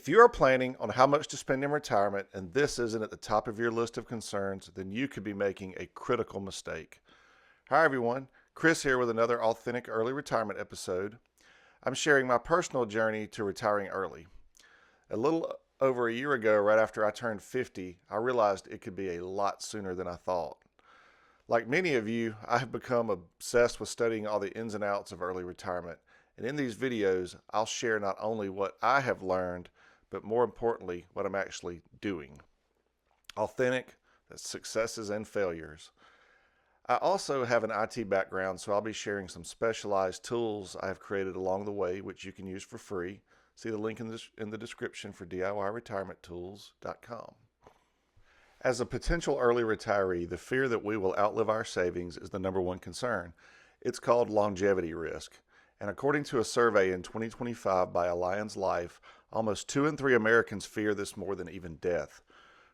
If you are planning on how much to spend in retirement and this isn't at the top of your list of concerns, then you could be making a critical mistake. Hi, everyone. Chris here with another authentic early retirement episode. I'm sharing my personal journey to retiring early. A little over a year ago, right after I turned 50, I realized it could be a lot sooner than I thought. Like many of you, I have become obsessed with studying all the ins and outs of early retirement. And in these videos, I'll share not only what I have learned, but more importantly, what I'm actually doing. Authentic, that's successes and failures. I also have an IT background, so I'll be sharing some specialized tools I have created along the way, which you can use for free. See the link in the description for DIYretirementtools.com. As a potential early retiree, the fear that we will outlive our savings is the number one concern. It's called longevity risk. And according to a survey in 2025 by Allianz Life, almost 2 in 3 Americans fear this more than even death.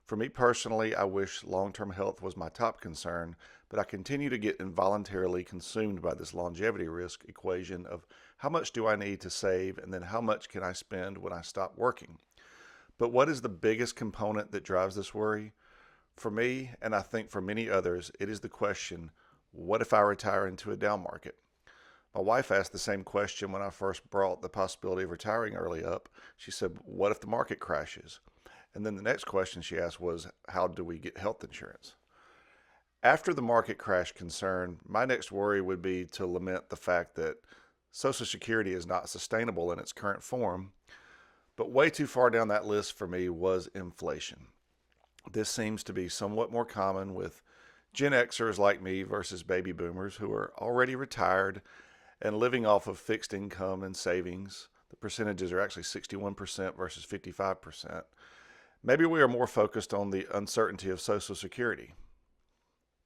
For me personally, I wish long-term health was my top concern, but I continue to get involuntarily consumed by this longevity risk equation of how much do I need to save and then how much can I spend when I stop working. But what is the biggest component that drives this worry? For me, and I think for many others, it is the question, what if I retire into a down market? My wife asked the same question when I first brought the possibility of retiring early up. She said, what if the market crashes? And then the next question she asked was, how do we get health insurance? After the market crash concern, my next worry would be to lament the fact that Social Security is not sustainable in its current form. But way too far down that list for me was inflation. This seems to be somewhat more common with Gen Xers like me versus baby boomers who are already retired and living off of fixed income and savings. The percentages are actually 61% versus 55%. Maybe we are more focused on the uncertainty of Social Security.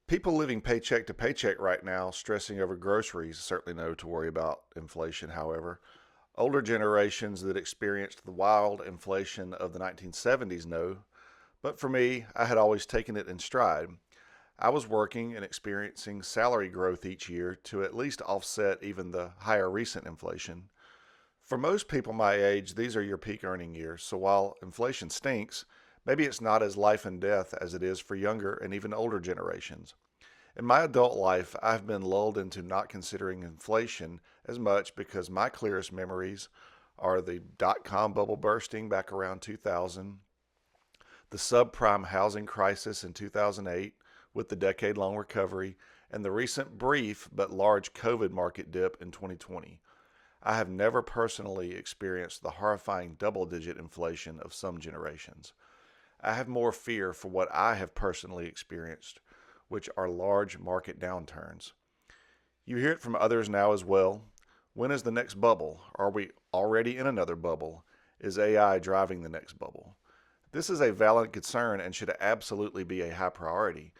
People living paycheck to paycheck right now, stressing over groceries, certainly know to worry about inflation, however. Older generations that experienced the wild inflation of the 1970s know. But for me, I had always taken it in stride. I was working and experiencing salary growth each year to at least offset even the higher recent inflation. For most people my age, these are your peak earning years, so while inflation stinks, maybe it's not as life and death as it is for younger and even older generations. In my adult life, I've been lulled into not considering inflation as much because my clearest memories are the dot-com bubble bursting back around 2000, the subprime housing crisis in 2008 with the decade-long recovery, and the recent brief but large COVID market dip in 2020. I have never personally experienced the horrifying double-digit inflation of some generations. I have more fear for what I have personally experienced, which are large market downturns. You hear it from others now as well. When is the next bubble? Are we already in another bubble? Is AI driving the next bubble? This is a valid concern and should absolutely be a high priority.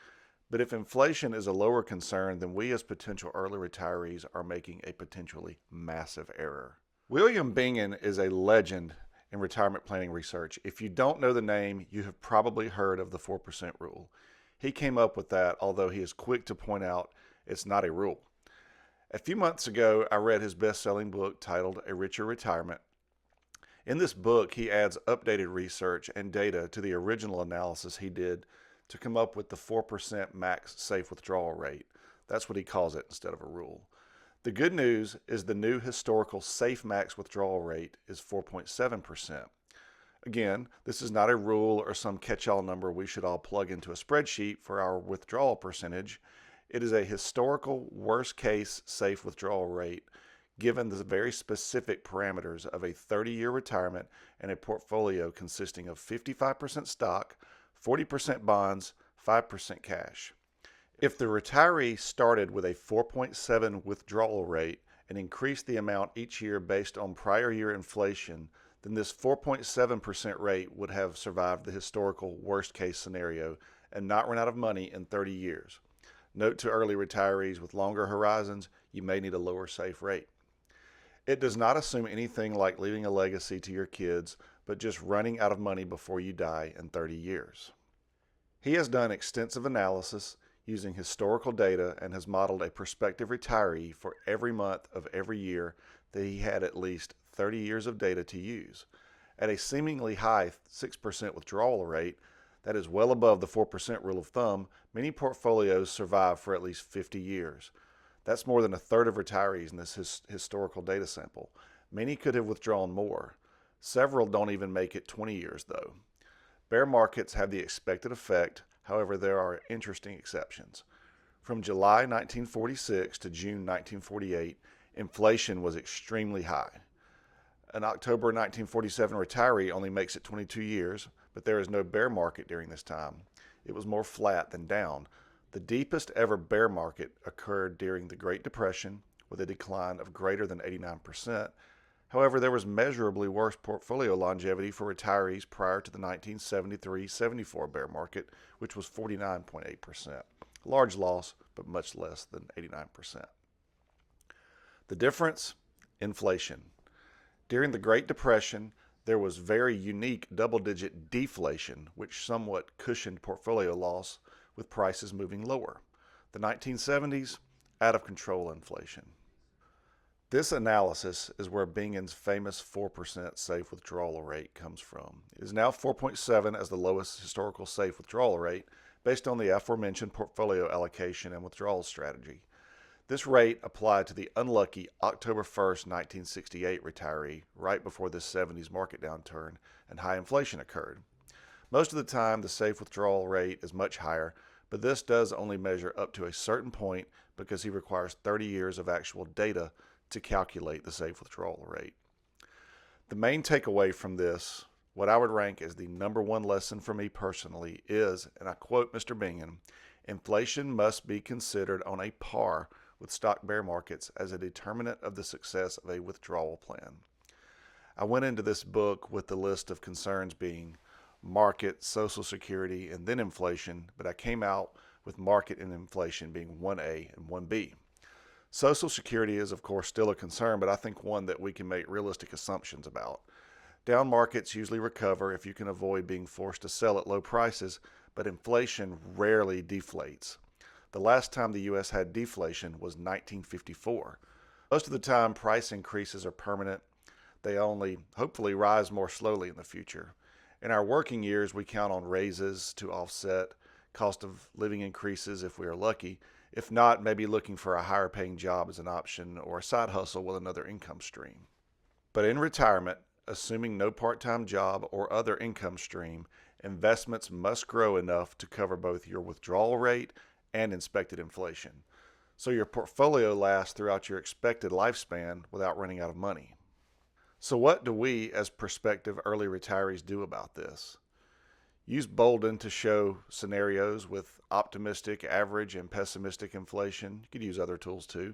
But if inflation is a lower concern, then we as potential early retirees are making a potentially massive error. William Bingen is a legend in retirement planning research. If you don't know the name, you have probably heard of the 4% rule. He came up with that, although he is quick to point out it's not a rule. A few months ago, I read his best-selling book titled A Richer Retirement. In this book, he adds updated research and data to the original analysis he did to come up with the 4% max safe withdrawal rate. That's what he calls it instead of a rule. The good news is the new historical safe max withdrawal rate is 4.7%. Again, this is not a rule or some catch-all number we should all plug into a spreadsheet for our withdrawal percentage. It is a historical worst-case safe withdrawal rate given the very specific parameters of a 30-year retirement and a portfolio consisting of 55% stock, 40% bonds, 5% cash. If the retiree started with a 4.7 withdrawal rate and increased the amount each year based on prior year inflation, then this 4.7% rate would have survived the historical worst-case scenario and not run out of money in 30 years. Note to early retirees with longer horizons, you may need a lower safe rate. It does not assume anything like leaving a legacy to your kids, but just running out of money before you die in 30 years. He has done extensive analysis using historical data and has modeled a prospective retiree for every month of every year that he had at least 30 years of data to use. At a seemingly high 6% withdrawal rate, that is well above the 4% rule of thumb, many portfolios survive for at least 50 years. That's more than a third of retirees in this historical data sample. Many could have withdrawn more. Several don't even make it 20 years, though. Bear markets have the expected effect, however, there are interesting exceptions. From July 1946 to June 1948, inflation was extremely high. An October 1947 retiree only makes it 22 years, but there is no bear market during this time. It was more flat than down. The deepest ever bear market occurred during the Great Depression, with a decline of greater than 89%. However, there was measurably worse portfolio longevity for retirees prior to the 1973-74 bear market, which was 49.8%. A large loss, but much less than 89%. The difference? Inflation. During the Great Depression, there was very unique double-digit deflation, which somewhat cushioned portfolio loss with prices moving lower. The 1970s, out-of-control inflation. This analysis is where Bingen's famous 4% safe withdrawal rate comes from. It is now 4.7 as the lowest historical safe withdrawal rate based on the aforementioned portfolio allocation and withdrawal strategy. This rate applied to the unlucky October 1st, 1968 retiree right before the 70s market downturn and high inflation occurred. Most of the time, the safe withdrawal rate is much higher, but this does only measure up to a certain point because he requires 30 years of actual data to calculate the safe withdrawal rate. The main takeaway from this, what I would rank as the number one lesson for me personally is, and I quote Mr. Bingen, inflation must be considered on a par with stock bear markets as a determinant of the success of a withdrawal plan. I went into this book with the list of concerns being market, Social Security, and then inflation, but I came out with market and inflation being 1A and 1B. Social Security is, of course, still a concern, but I think one that we can make realistic assumptions about. Down markets usually recover if you can avoid being forced to sell at low prices, but inflation rarely deflates. The last time the U.S. had deflation was 1954. Most of the time, price increases are permanent. They only, hopefully, rise more slowly in the future. In our working years, we count on raises to offset cost of living increases if we are lucky. If not, maybe looking for a higher paying job as an option or a side hustle with another income stream. But in retirement, assuming no part-time job or other income stream, investments must grow enough to cover both your withdrawal rate and expected inflation, so your portfolio lasts throughout your expected lifespan without running out of money. So what do we as prospective early retirees do about this? Use Bolden to show scenarios with optimistic, average, and pessimistic inflation. You could use other tools too.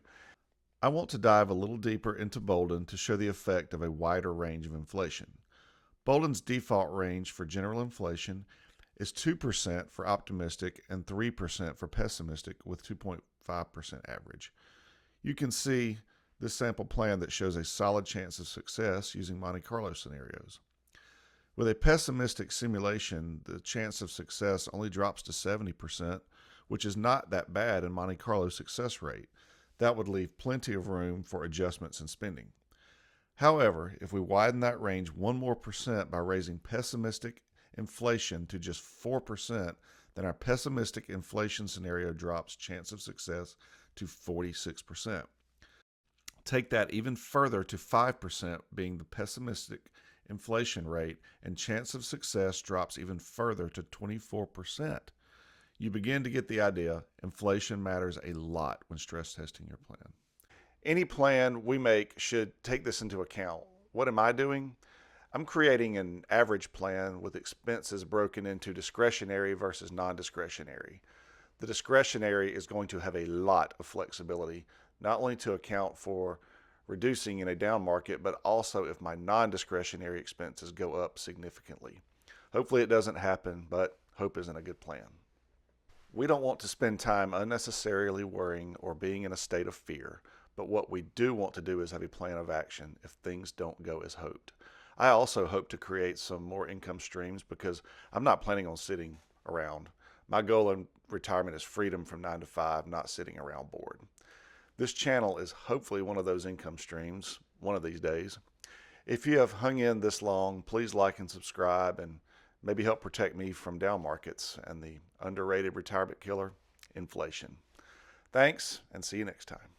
I want to dive a little deeper into Bolden to show the effect of a wider range of inflation. Bolden's default range for general inflation is 2% for optimistic and 3% for pessimistic with 2.5% average. You can see this sample plan that shows a solid chance of success using Monte Carlo scenarios. With a pessimistic simulation, the chance of success only drops to 70%, which is not that bad in Monte Carlo's success rate. That would leave plenty of room for adjustments in spending. However, if we widen that range one more percent by raising pessimistic inflation to just 4%, then our pessimistic inflation scenario drops chance of success to 46%. Take that even further to 5% being the pessimistic inflation rate, and chance of success drops even further to 24%. You begin to get the idea. Inflation matters a lot when stress testing your plan. Any plan we make should take this into account. What am I doing? I'm creating an average plan with expenses broken into discretionary versus non-discretionary. The discretionary is going to have a lot of flexibility, not only to account for reducing in a down market, but also if my non-discretionary expenses go up significantly. Hopefully it doesn't happen, but hope isn't a good plan. We don't want to spend time unnecessarily worrying or being in a state of fear, but what we do want to do is have a plan of action if things don't go as hoped. I also hope to create some more income streams because I'm not planning on sitting around. My goal in retirement is freedom from 9 to 5, not sitting around bored. This channel is hopefully one of those income streams one of these days. If you have hung in this long, please like and subscribe and maybe help protect me from down markets and the underrated retirement killer, inflation. Thanks, and see you next time.